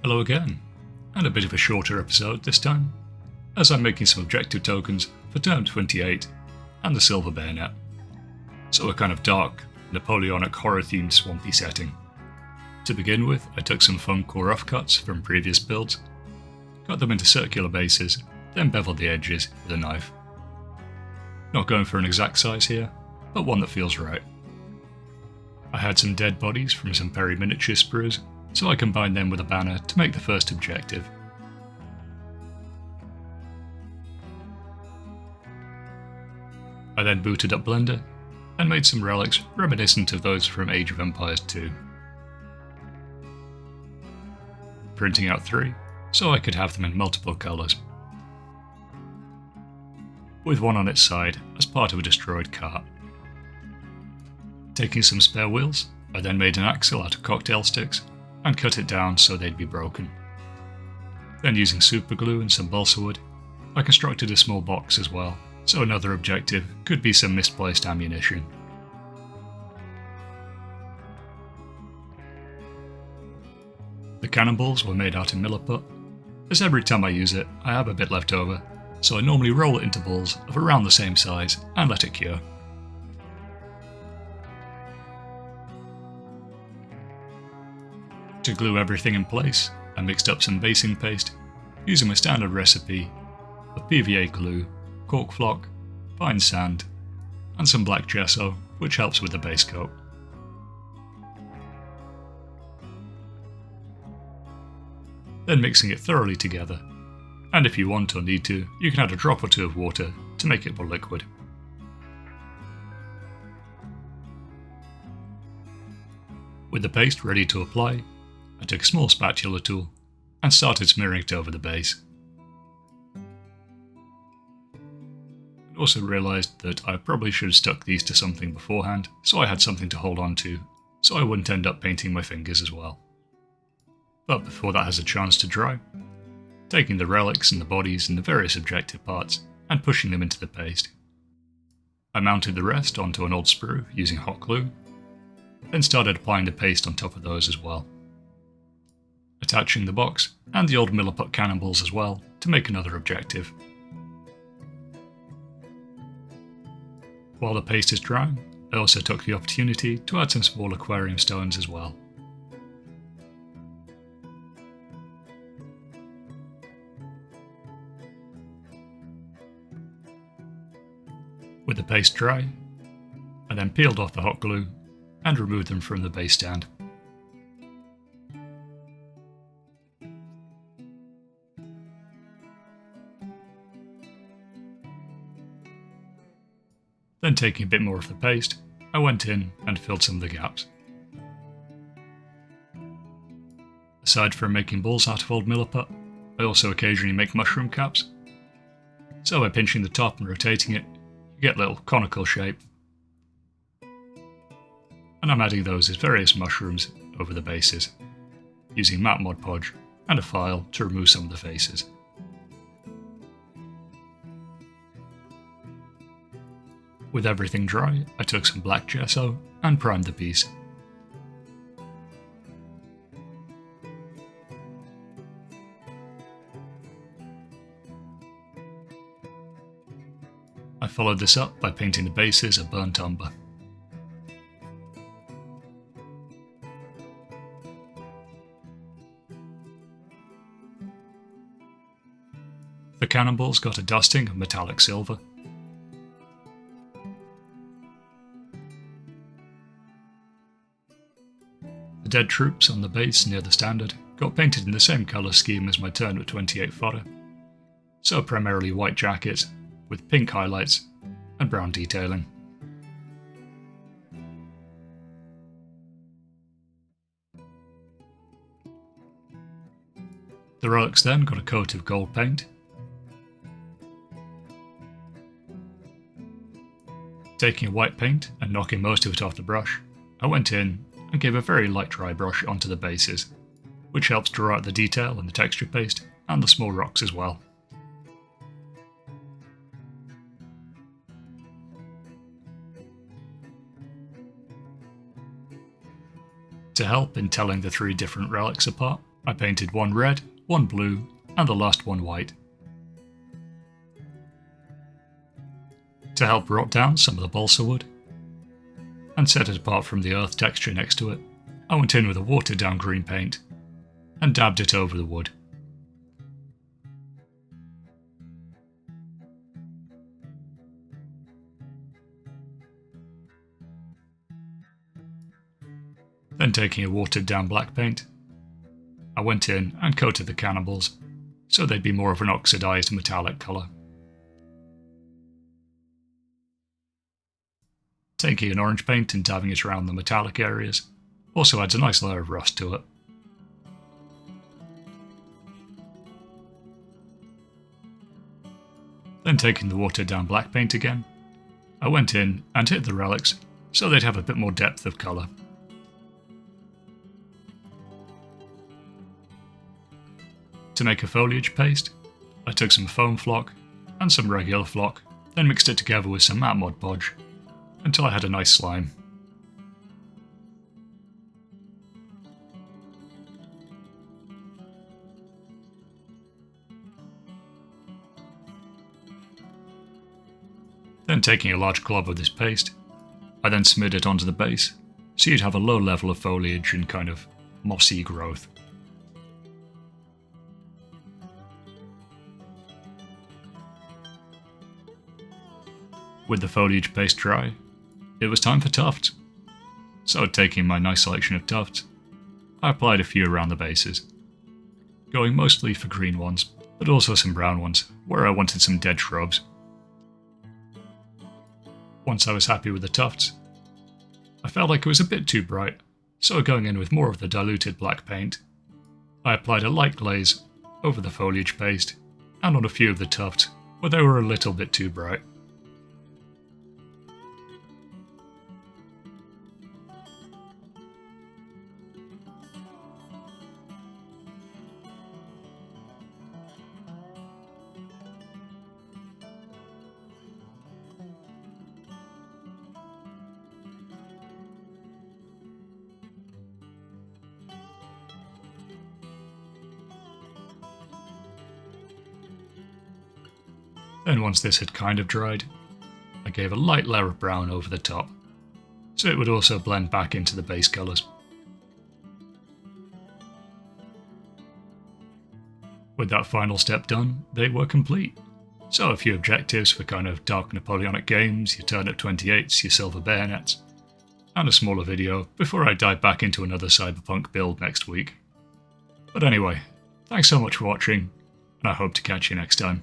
Hello again, and a bit of a shorter episode this time, as I'm making some objective tokens for Turnip28 and the Silver Bayonet. So a kind of dark, Napoleonic horror-themed swampy setting. To begin with, I took some fun core rough cuts from previous builds, cut them into circular bases, then beveled the edges with a knife. Not going for an exact size here, but one that feels right. I had some dead bodies from some Perry miniature sprues, so I combined them with a banner to make the first objective. I then booted up Blender and made some relics reminiscent of those from Age of Empires 2. Printing out 3, so I could have them in multiple colours, with one on its side as part of a destroyed cart. Taking some spare wheels, I then made an axle out of cocktail sticks and cut it down so they'd be broken. Then using super glue and some balsa wood, I constructed a small box as well, so another objective could be some misplaced ammunition. The cannonballs were made out of milliput, as every time I use it I have a bit left over, so I normally roll it into balls of around the same size and let it cure. To glue everything in place, I mixed up some basing paste using my standard recipe of PVA glue, cork flock, fine sand, and some black gesso, which helps with the base coat. Then mixing it thoroughly together, and if you want or need to, you can add a drop or two of water to make it more liquid. With the paste ready to apply, I took a small spatula tool and started smearing it over the base. I also realised that I probably should have stuck these to something beforehand, so I had something to hold on to, so I wouldn't end up painting my fingers as well. But before that has a chance to dry, taking the relics and the bodies and the various objective parts and pushing them into the paste. I mounted the rest onto an old sprue using hot glue, then started applying the paste on top of those as well, attaching the box and the old milliput cannonballs as well to make another objective. While the paste is drying, I also took the opportunity to add some small aquarium stones as well. With the paste dry, I then peeled off the hot glue and removed them from the base stand. Then taking a bit more of the paste, I went in and filled some of the gaps. Aside from making balls out of old milliput, I also occasionally make mushroom caps. So by pinching the top and rotating it, you get a little conical shape. And I'm adding those as various mushrooms over the bases, using matte Mod Podge and a file to remove some of the faces. With everything dry, I took some black gesso and primed the piece. I followed this up by painting the bases a burnt umber. The cannonballs got a dusting of metallic silver. The dead troops on the base near the standard got painted in the same colour scheme as my Turnip28 fodder, so primarily white jackets with pink highlights and brown detailing. The relics then got a coat of gold paint. Taking a white paint and knocking most of it off the brush, I went in and gave a very light dry brush onto the bases, which helps draw out the detail in the texture paste and the small rocks as well. To help in telling the three different relics apart, I painted one red, one blue, and the last one white. To help rot down some of the balsa wood and set it apart from the earth texture next to it, I went in with a watered down green paint and dabbed it over the wood. Then taking a watered down black paint, I went in and coated the cannibals so they'd be more of an oxidized metallic colour. Taking an orange paint and dabbing it around the metallic areas also adds a nice layer of rust to it. Then taking the watered down black paint again, I went in and hit the relics so they'd have a bit more depth of colour. To make a foliage paste, I took some foam flock and some regular flock, then mixed it together with some matte Mod Podge until I had a nice slime. Then taking a large glob of this paste, I then smeared it onto the base so you'd have a low level of foliage and kind of mossy growth. With the foliage paste dry, it was time for tufts. So taking my nice selection of tufts, I applied a few around the bases, going mostly for green ones, but also some brown ones, where I wanted some dead shrubs. Once I was happy with the tufts, I felt like it was a bit too bright, so going in with more of the diluted black paint, I applied a light glaze over the foliage paste and on a few of the tufts where they were a little bit too bright. Then once this had kind of dried, I gave a light layer of brown over the top, so it would also blend back into the base colours. With that final step done, they were complete. So a few objectives for kind of dark Napoleonic games, your Turnip28s, your Silver Bayonets, and a smaller video before I dive back into another cyberpunk build next week. But anyway, thanks so much for watching, and I hope to catch you next time.